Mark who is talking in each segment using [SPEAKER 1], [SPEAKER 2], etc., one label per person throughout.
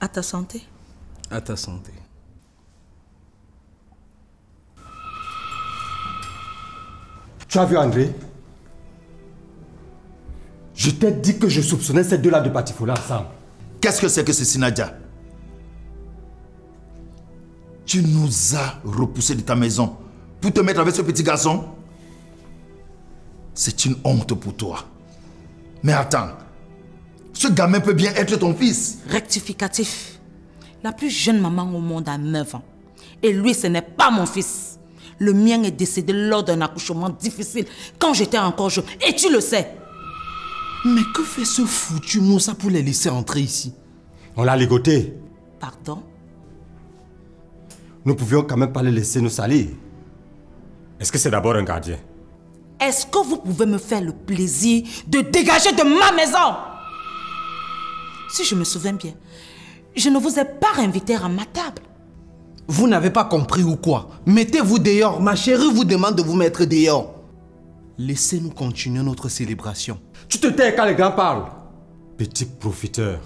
[SPEAKER 1] À ta santé.
[SPEAKER 2] À ta santé.
[SPEAKER 3] Tu as vu André? Je t'ai dit que je soupçonnais ces deux-là de partir voler ensemble.
[SPEAKER 4] Qu'est-ce que c'est que ceci, Nadia? Tu nous as repoussés de ta maison pour te mettre avec ce petit garçon? C'est une honte pour toi. Mais attends, ce gamin peut bien être ton fils.
[SPEAKER 1] Rectificatif. La plus jeune maman au monde a 9 ans. Et lui, ce n'est pas mon fils. Le mien est décédé lors d'un accouchement difficile quand j'étais encore jeune. Et tu le sais.
[SPEAKER 2] Mais que fait ce foutu Moussa pour les laisser entrer ici?
[SPEAKER 3] On l'a ligoté.
[SPEAKER 1] Pardon?
[SPEAKER 3] Nous pouvions quand même pas les laisser nous salir. Est-ce que c'est d'abord un gardien?
[SPEAKER 1] Est-ce que vous pouvez me faire le plaisir de dégager de ma maison? Si je me souviens bien, je ne vous ai pas invité à ma table.
[SPEAKER 2] Vous n'avez pas compris ou quoi? Mettez-vous dehors, ma chérie vous demande de vous mettre dehors. Laissez-nous continuer notre célébration.
[SPEAKER 3] Tu te tais quand les grands parlent. Petit profiteur.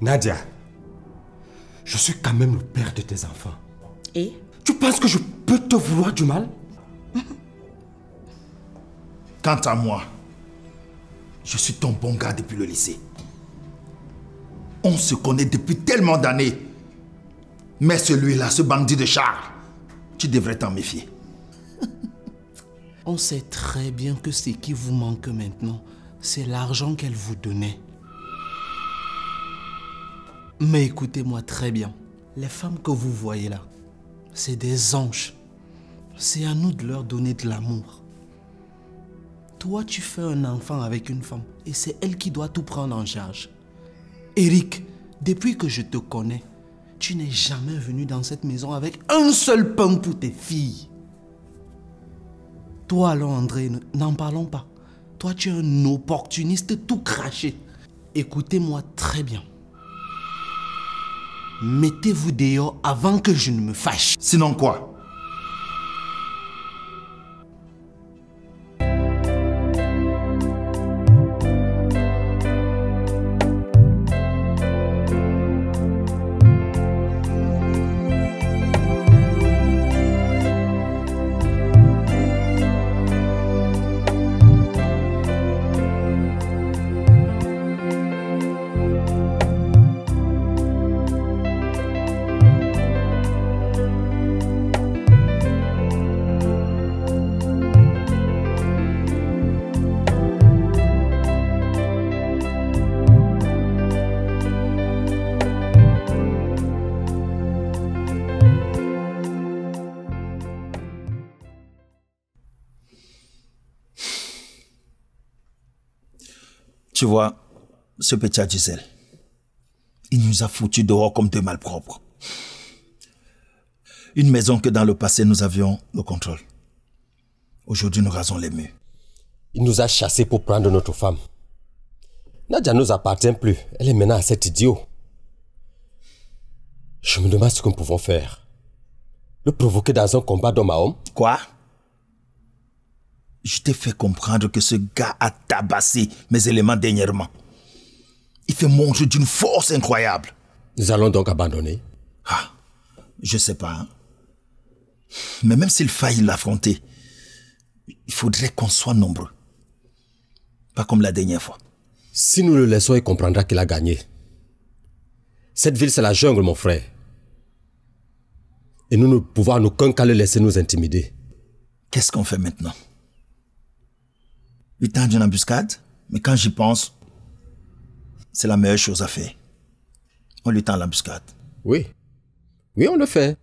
[SPEAKER 3] Nadia, je suis quand même le père de tes enfants.
[SPEAKER 1] Et?
[SPEAKER 3] Tu penses que je peux te vouloir du mal?
[SPEAKER 4] Quant à moi, je suis ton bon gars depuis le lycée. On se connaît depuis tellement d'années. Mais celui-là, ce bandit de Charles, tu devrais t'en méfier.
[SPEAKER 2] On sait très bien que ce qui vous manque maintenant, c'est l'argent qu'elle vous donnait. Mais écoutez-moi très bien. Les femmes que vous voyez là, c'est des anges. C'est à nous de leur donner de l'amour. Toi, tu fais un enfant avec une femme et c'est elle qui doit tout prendre en charge. Eric, depuis que je te connais, tu n'es jamais venu dans cette maison avec un seul pain pour tes filles. Toi alors André, n'en parlons pas. Toi tu es un opportuniste tout craché. Écoutez-moi très bien. Mettez-vous dehors avant que je ne me fâche.
[SPEAKER 4] Sinon quoi? Tu vois, ce petit Adjisel, il nous a foutus dehors comme deux malpropres. Une maison que dans le passé nous avions le contrôle. Aujourd'hui nous rasons les murs.
[SPEAKER 5] Il nous a chassés pour prendre notre femme. Nadia ne nous appartient plus. Elle est maintenant à cet idiot. Je me demande ce que nous pouvons faire. Le provoquer dans un combat d'homme à homme?
[SPEAKER 4] Quoi? Je t'ai fait comprendre que ce gars a tabassé mes éléments dernièrement. Il fait montre d'une force incroyable.
[SPEAKER 5] Nous allons donc abandonner?
[SPEAKER 4] Ah, je sais pas. Hein. Mais même s'il faille l'affronter, il faudrait qu'on soit nombreux. Pas comme la dernière fois.
[SPEAKER 5] Si nous le laissons, il comprendra qu'il a gagné. Cette ville, c'est la jungle, mon frère. Et nous ne pouvons en aucun cas le laisser nous intimider.
[SPEAKER 4] Qu'est-ce qu'on fait maintenant? Lui tendre une embuscade, mais quand j'y pense, c'est la meilleure chose à faire. On lui tend l'embuscade.
[SPEAKER 5] Oui. Oui, on le fait.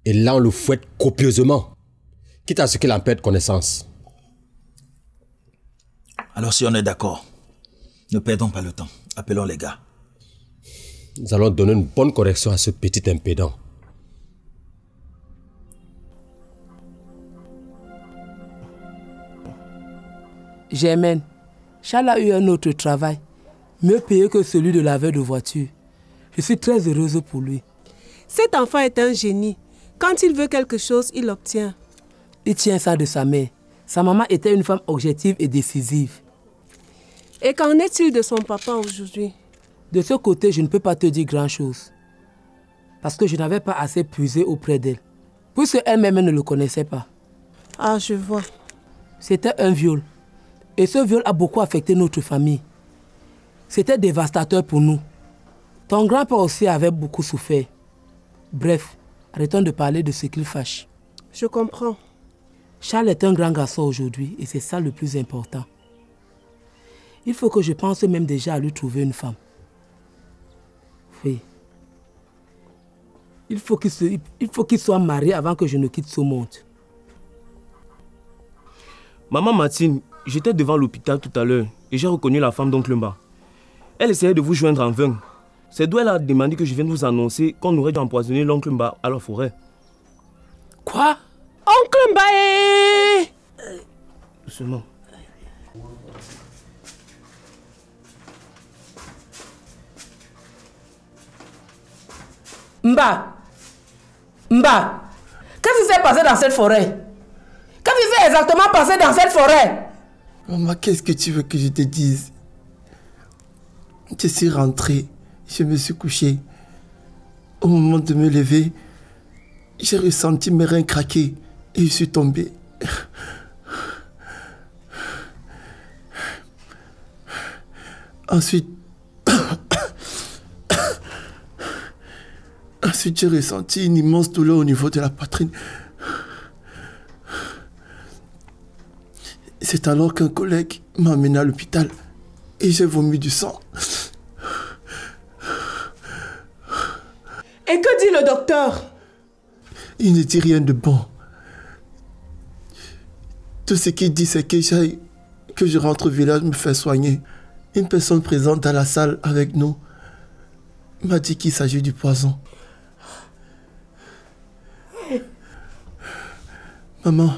[SPEAKER 5] Et là, on le fouette copieusement, quitte à ce qu'il en perde connaissance.
[SPEAKER 4] Alors si on est d'accord, ne perdons pas le temps. Appelons les gars.
[SPEAKER 5] Nous allons donner une bonne correction à ce petit impédant.
[SPEAKER 6] Germaine, Charles a eu un autre travail, mieux payé que celui de laveur de voiture. Je suis très heureuse pour lui.
[SPEAKER 7] Cet enfant est un génie. Quand il veut quelque chose, il l'obtient.
[SPEAKER 6] Il tient ça de sa mère. Sa maman était une femme objective et décisive.
[SPEAKER 7] Et qu'en est-il de son papa aujourd'hui?
[SPEAKER 6] De ce côté, je ne peux pas te dire grand-chose. Parce que je n'avais pas assez puisé auprès d'elle. Puisque elle-même ne le connaissait pas.
[SPEAKER 7] Ah, je vois.
[SPEAKER 6] C'était un viol. Et ce viol a beaucoup affecté notre famille. C'était dévastateur pour nous. Ton grand-père aussi avait beaucoup souffert. Bref, arrêtons de parler de ce qu'il fâche.
[SPEAKER 7] Je comprends.
[SPEAKER 6] Charles est un grand garçon aujourd'hui et c'est ça le plus important. Il faut que je pense même déjà à lui trouver une femme. Oui. Il faut qu'il soit marié avant que je ne quitte ce monde.
[SPEAKER 8] Maman Martine, j'étais devant l'hôpital tout à l'heure et j'ai reconnu la femme d'oncle Mba. Elle essayait de vous joindre en vain. C'est d'où elle a demandé que je vienne vous annoncer qu'on aurait dû empoisonner l'oncle Mba à la forêt.
[SPEAKER 6] Quoi?
[SPEAKER 7] Oncle Mbaye!
[SPEAKER 8] Doucement.
[SPEAKER 6] Mba! Mba! Qu'est-ce qui s'est passé dans cette forêt? Qu'est-ce qui s'est exactement passé dans cette forêt?
[SPEAKER 9] Maman, qu'est-ce que tu veux que je te dise? Je suis rentré, je me suis couché. Au moment de me lever, j'ai ressenti mes reins craquer et je suis tombé. Ensuite, j'ai ressenti une immense douleur au niveau de la poitrine. C'est alors qu'un collègue m'a amené à l'hôpital et j'ai vomi du sang.
[SPEAKER 7] Et que dit le docteur?
[SPEAKER 9] Il ne dit rien de bon. Tout ce qu'il dit, c'est que je rentre au village me faire soigner. Une personne présente dans la salle avec nous m'a dit qu'il s'agit du poison. Maman,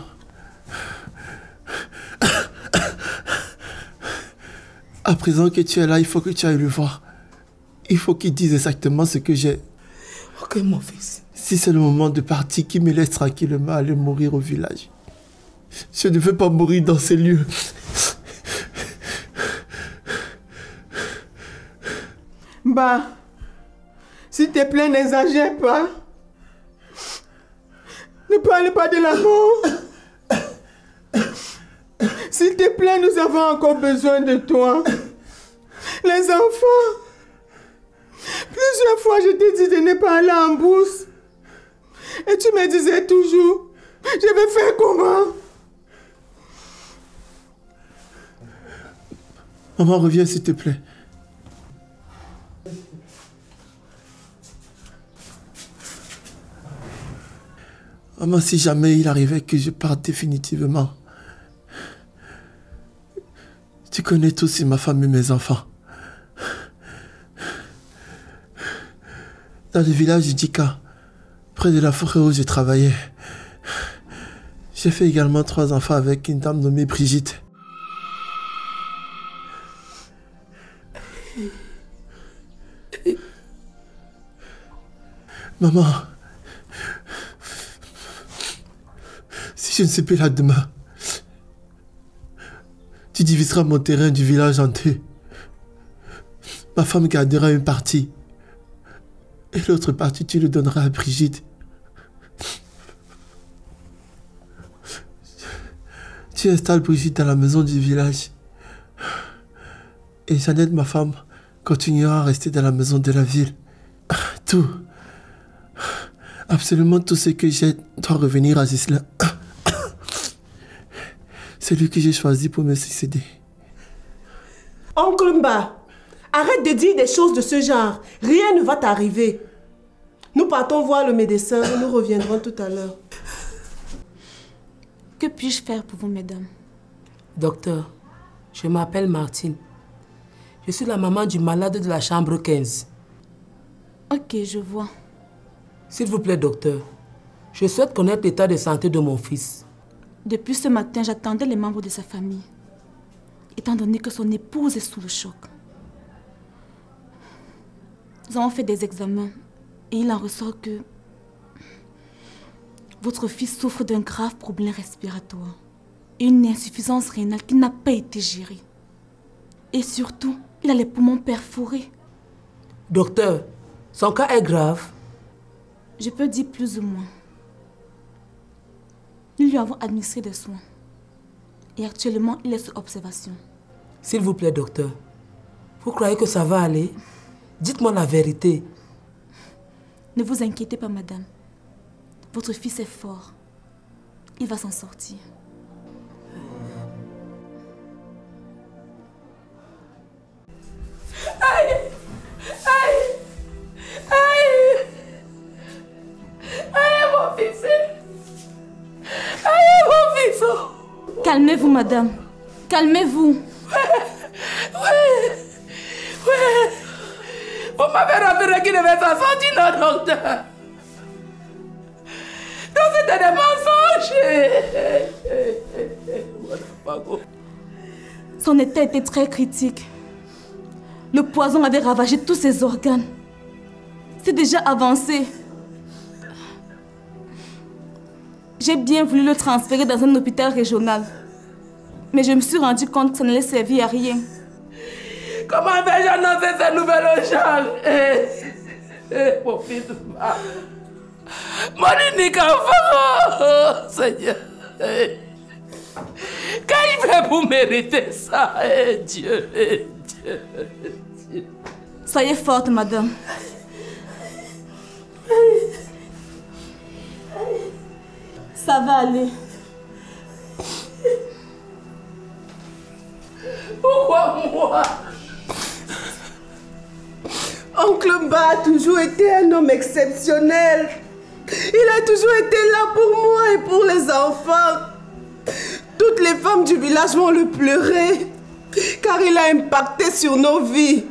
[SPEAKER 9] à présent que tu es là, il faut que tu ailles le voir. Il faut qu'il dise exactement ce que j'ai.
[SPEAKER 6] Ok, mon fils.
[SPEAKER 9] Si c'est le moment de partir, qu'il me laisse tranquillement aller mourir au village. Je ne veux pas mourir dans ces lieux.
[SPEAKER 10] Bah, s'il te plaît, n'exagère pas. Ne parle pas de la mort. S'il te plaît, nous avons encore besoin de toi. Les enfants. Plusieurs fois, je t'ai dit de ne pas aller en bourse. Et tu me disais toujours, je vais faire comment?
[SPEAKER 9] Maman, reviens s'il te plaît. Maman, si jamais il arrivait que je parte définitivement, tu connais tout sur ma femme et mes enfants. Dans le village d'Idika, près de la forêt où je travaillais, j'ai fait également 3 enfants avec une dame nommée Brigitte. Maman, si je ne suis plus là demain, tu diviseras mon terrain du village en 2. Ma femme gardera une partie. Et l'autre partie, tu le donneras à Brigitte. Tu installes Brigitte dans la maison du village. Et Jeannette, ma femme, continuera à rester dans la maison de la ville. Tout. Absolument tout ce que j'ai doit revenir à Gisela. C'est lui que j'ai choisi pour me succéder.
[SPEAKER 7] Oncle Mba, arrête de dire des choses de ce genre. Rien ne va t'arriver. Nous partons voir le médecin et nous reviendrons tout à l'heure.
[SPEAKER 1] Que puis-je faire pour vous, mesdames?
[SPEAKER 6] Docteur, je m'appelle Martine. Je suis la maman du malade de la chambre 15.
[SPEAKER 1] Ok, je vois.
[SPEAKER 6] S'il vous plaît, docteur, je souhaite connaître l'état de santé de mon fils.
[SPEAKER 1] Depuis ce matin, j'attendais les membres de sa famille, étant donné que son épouse est sous le choc. Nous avons fait des examens et il en ressort que votre fils souffre d'un grave problème respiratoire et une insuffisance rénale qui n'a pas été gérée. Et surtout, il a les poumons perforés.
[SPEAKER 6] Docteur, son cas est grave.
[SPEAKER 1] Je peux dire plus ou moins. Nous lui avons administré des soins. Et actuellement, il est sous observation.
[SPEAKER 6] S'il vous plaît, docteur, vous croyez que ça va aller? Dites-moi la vérité.
[SPEAKER 1] Ne vous inquiétez pas, madame. Votre fils est fort. Il va s'en sortir.
[SPEAKER 6] Aïe! Aïe! Aïe! Aïe, mon fils! Aïe, mon fils!
[SPEAKER 1] Calmez-vous, madame. Calmez-vous.
[SPEAKER 6] Oui. Vous m'avez rappelé qu'il devait s'en sortir, non, docteur? Non, c'était des mensonges.
[SPEAKER 1] Son état était très critique. Le poison avait ravagé tous ses organes. C'est déjà avancé. J'ai bien voulu le transférer dans un hôpital régional. Mais je me suis rendu compte que ça n'allait servir à rien.
[SPEAKER 6] Comment vais-je annoncer cette nouvelle aux gens? Mon fils, mon unique enfant, oh, Seigneur. Qu'est-ce qu'il fait pour mériter ça? Dieu, Dieu, Dieu.
[SPEAKER 1] Soyez forte, madame. Ça va aller.
[SPEAKER 6] Pourquoi moi?
[SPEAKER 7] Oncle Mba a toujours été un homme exceptionnel. Il a toujours été là pour moi et pour les enfants. Toutes les femmes du village vont le pleurer, car il a impacté sur nos vies.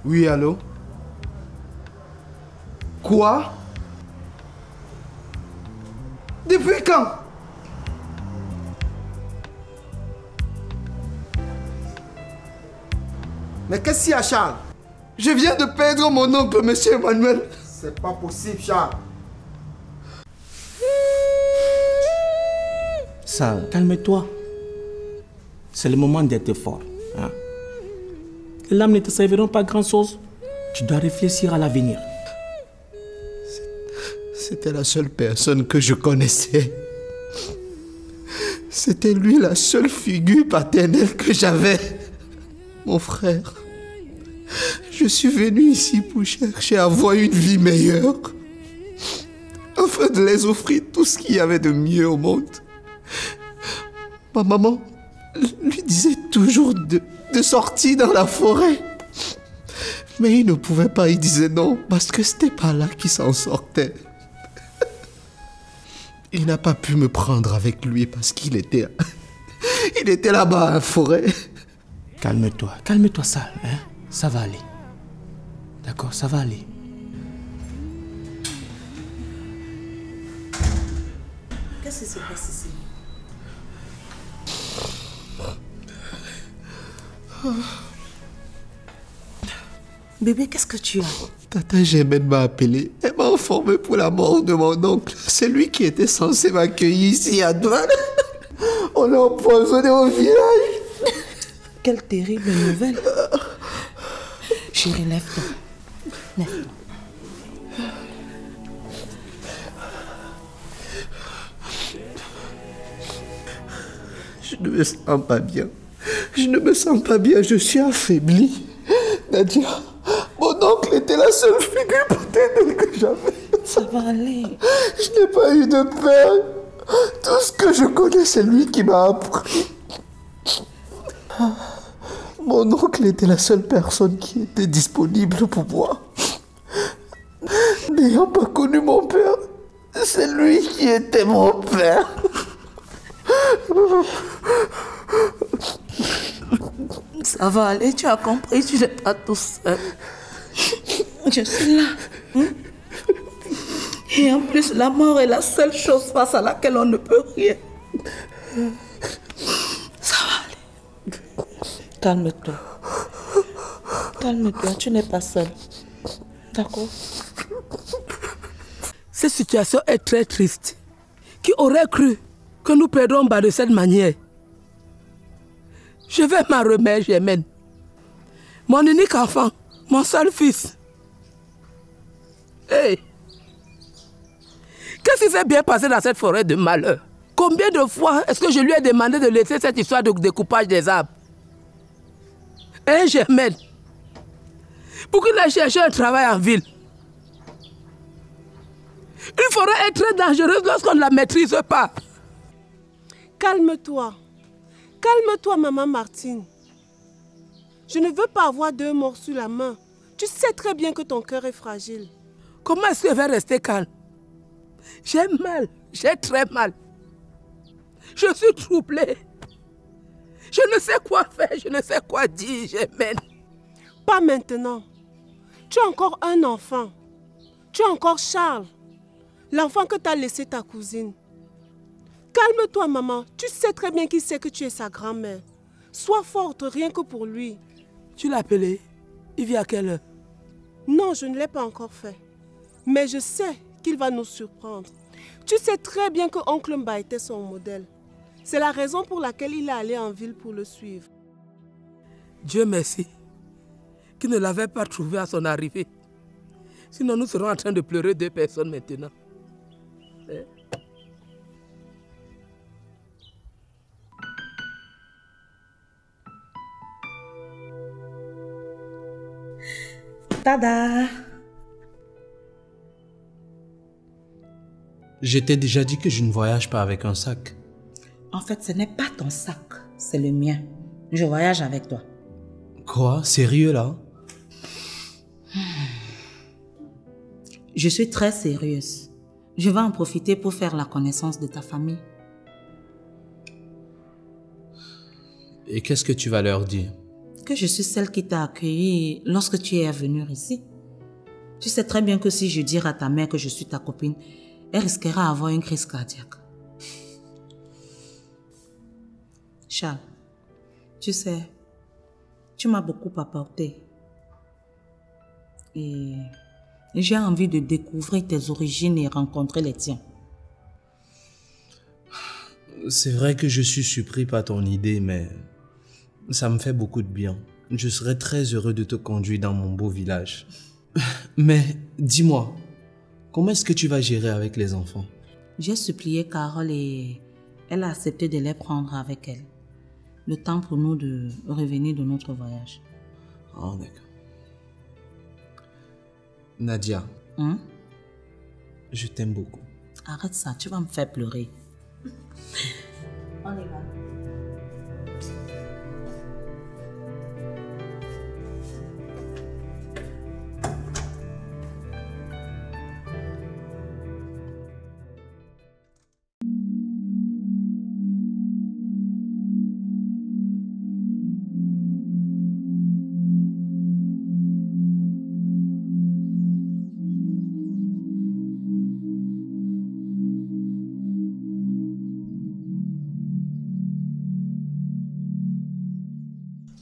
[SPEAKER 2] Oui, allô? Quoi? Depuis quand? Mais qu'est-ce qu'il y a, Charles? Je viens de perdre mon oncle, monsieur Emmanuel.
[SPEAKER 3] C'est pas possible, Charles.
[SPEAKER 11] Ça, calme-toi. C'est le moment d'être fort. Hein? Les lames ne te serviront pas grand-chose. Tu dois réfléchir à l'avenir.
[SPEAKER 2] C'était la seule personne que je connaissais. C'était lui la seule figure paternelle que j'avais. Mon frère. Je suis venu ici pour chercher à avoir une vie meilleure. Afin de les offrir tout ce qu'il y avait de mieux au monde. Ma maman lui disait toujours de sortir dans la forêt. Mais il ne pouvait pas, il disait non, parce que c'était pas là qu'il s'en sortait. Il n'a pas pu me prendre avec lui parce qu'il était là-bas à la forêt.
[SPEAKER 11] Calme-toi ça, hein? Ça va aller. D'accord, ça va aller.
[SPEAKER 12] Qu'est-ce qui se passe ici? Bébé, qu'est-ce que tu as?
[SPEAKER 2] Tata Germaine m'a appelé. Elle m'a informé pour la mort de mon oncle. C'est lui qui était censé m'accueillir ici à Douane. On l'a empoisonné au village.
[SPEAKER 12] Quelle terrible nouvelle. Chérie, lève-toi. Lève-toi.
[SPEAKER 2] Je ne me sens pas bien. Je ne me sens pas bien. Je suis affaibli. Nadia, mon oncle était la seule figure paternelle que j'avais.
[SPEAKER 12] Ça va aller.
[SPEAKER 2] Je n'ai pas eu de père.
[SPEAKER 9] Tout ce que je connais, c'est lui qui m'a appris. Mon oncle était la seule personne qui était disponible pour moi. N'ayant pas connu mon père, c'est lui qui était mon père.
[SPEAKER 12] Ça va aller, tu as compris, tu n'es pas tout seul. Je suis là. Et en plus, la mort est la seule chose face à laquelle on ne peut rien. Ça va aller. Calme-toi. Calme-toi, tu n'es pas seul. D'accord?
[SPEAKER 6] Cette situation est très triste. Qui aurait cru que nous perdrons Mba de cette manière? Je vais m'en remettre, Germaine. Mon unique enfant, mon seul fils. Hey! Qu'est-ce qui s'est bien passé dans cette forêt de malheur? Combien de fois est-ce que je lui ai demandé de laisser cette histoire de découpage des arbres? Hein, Germaine? Pour qu'il aille chercher un travail en ville. Une forêt est très dangereuse lorsqu'on ne la maîtrise pas.
[SPEAKER 7] Calme-toi. Calme-toi, maman Martine. Je ne veux pas avoir 2 morts sur la main. Tu sais très bien que ton cœur est fragile.
[SPEAKER 6] Comment est-ce que je vais rester calme? J'ai mal, j'ai très mal. Je suis troublée. Je ne sais quoi faire, je ne sais quoi dire, Germaine.
[SPEAKER 7] Pas maintenant. Tu as encore un enfant. Tu as encore Charles, l'enfant que t'as laissé ta cousine. Calme-toi, maman. Tu sais très bien qu'il sait que tu es sa grand-mère. Sois forte, rien que pour lui.
[SPEAKER 6] Tu l'as appelé? Il vient à quelle heure?
[SPEAKER 7] Non, je ne l'ai pas encore fait. Mais je sais qu'il va nous surprendre. Tu sais très bien que oncle Mba était son modèle. C'est la raison pour laquelle il est allé en ville pour le suivre.
[SPEAKER 6] Dieu merci qu'il ne l'avait pas trouvé à son arrivée. Sinon, nous serons en train de pleurer 2 personnes maintenant.
[SPEAKER 12] Tada!
[SPEAKER 2] Je t'ai déjà dit que je ne voyage pas avec un sac.
[SPEAKER 12] En fait, ce n'est pas ton sac, c'est le mien. Je voyage avec toi.
[SPEAKER 2] Quoi? Sérieux là?
[SPEAKER 12] Je suis très sérieuse. Je vais en profiter pour faire la connaissance de ta famille.
[SPEAKER 2] Et qu'est-ce que tu vas leur dire?
[SPEAKER 12] Que je suis celle qui t'a accueillie lorsque tu es à venir ici. Tu sais très bien que si je dirais à ta mère que je suis ta copine, elle risquera d'avoir une crise cardiaque. Charles, tu sais, tu m'as beaucoup apporté. Et j'ai envie de découvrir tes origines et rencontrer les tiens.
[SPEAKER 2] C'est vrai que je suis surpris par ton idée, mais ça me fait beaucoup de bien. Je serais très heureux de te conduire dans mon beau village. Mais dis-moi, comment est-ce que tu vas gérer avec les enfants?
[SPEAKER 12] J'ai supplié Carole et elle a accepté de les prendre avec elle. Le temps pour nous de revenir de notre voyage.
[SPEAKER 2] Oh, d'accord. Nadia, je t'aime beaucoup.
[SPEAKER 12] Arrête ça, tu vas me faire pleurer. On y va.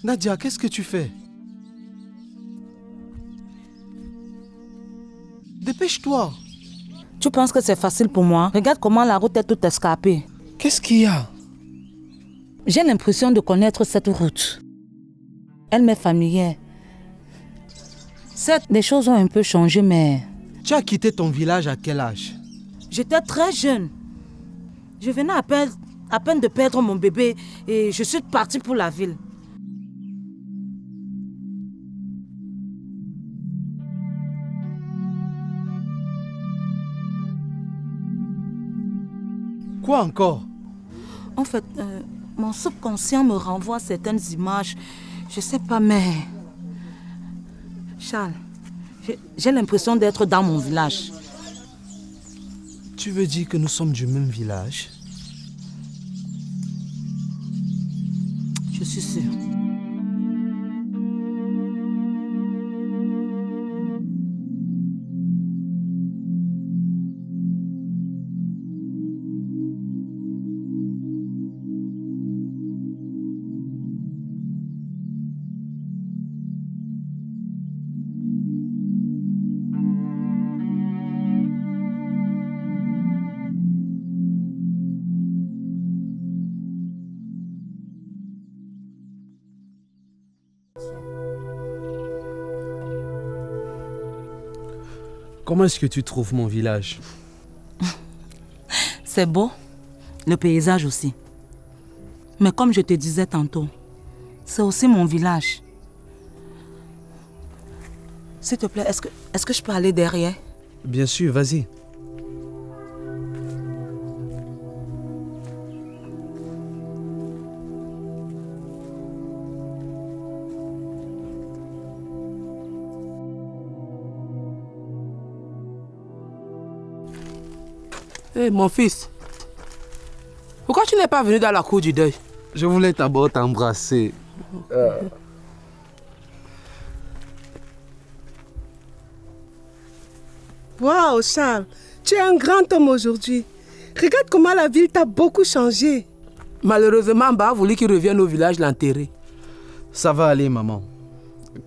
[SPEAKER 2] Nadia, qu'est-ce que tu fais? Dépêche-toi.
[SPEAKER 12] Tu penses que c'est facile pour moi? Regarde comment la route est toute escarpée.
[SPEAKER 2] Qu'est-ce qu'il y a?
[SPEAKER 12] J'ai l'impression de connaître cette route. Elle m'est familière. Certes, les choses ont un peu changé, mais...
[SPEAKER 2] Tu as quitté ton village à quel âge?
[SPEAKER 12] J'étais très jeune. Je venais à peine de perdre mon bébé et je suis partie pour la ville.
[SPEAKER 2] Quoi encore?
[SPEAKER 1] En fait, mon subconscient me renvoie à certaines images. Je sais pas, mais... Charles, j'ai l'impression d'être dans mon village.
[SPEAKER 2] Tu veux dire que nous sommes du même village?
[SPEAKER 1] Je suis sûre.
[SPEAKER 2] Comment est-ce que tu trouves mon village?
[SPEAKER 1] C'est beau, le paysage aussi. Mais comme je te disais tantôt, c'est aussi mon village. S'il te plaît, est-ce que je peux aller derrière?
[SPEAKER 2] Bien sûr, vas-y.
[SPEAKER 6] Hé, mon fils, pourquoi tu n'es pas venu dans la cour du deuil?
[SPEAKER 2] Je voulais d'abord t'embrasser.
[SPEAKER 7] Waouh, Charles, tu es un grand homme aujourd'hui. Regarde comment la ville t'a beaucoup changé.
[SPEAKER 6] Malheureusement, Ba a voulu qu'il revienne au village l'enterrer.
[SPEAKER 2] Ça va aller, maman.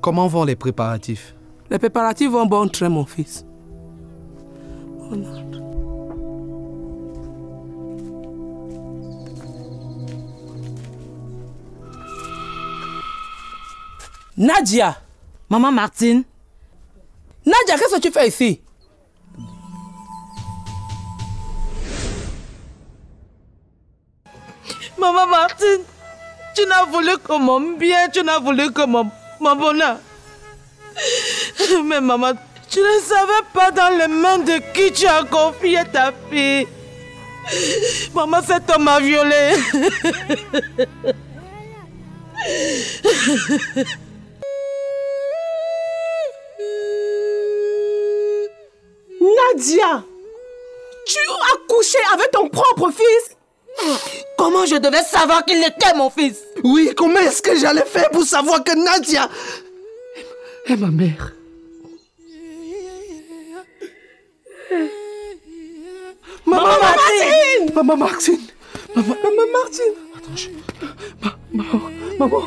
[SPEAKER 2] Comment vont les préparatifs?
[SPEAKER 6] Les préparatifs vont bon train, mon fils. Nadia!
[SPEAKER 1] Maman Martine?
[SPEAKER 6] Nadia, qu'est-ce que tu fais ici?
[SPEAKER 12] Maman Martine, tu n'as voulu que mon bien, tu n'as voulu que mon bonheur. Mais maman, tu ne savais pas dans les mains de qui tu as confié ta fille. Maman, cet homme m'a violée.
[SPEAKER 7] Nadia, tu as couché avec ton propre fils?
[SPEAKER 1] Comment je devais savoir qu'il était mon fils?
[SPEAKER 2] Oui, comment est-ce que j'allais faire pour savoir que Nadia est ma mère?
[SPEAKER 7] Maman Martine!
[SPEAKER 2] Maman Martine!
[SPEAKER 7] Maman Martine!
[SPEAKER 2] Attends, maman!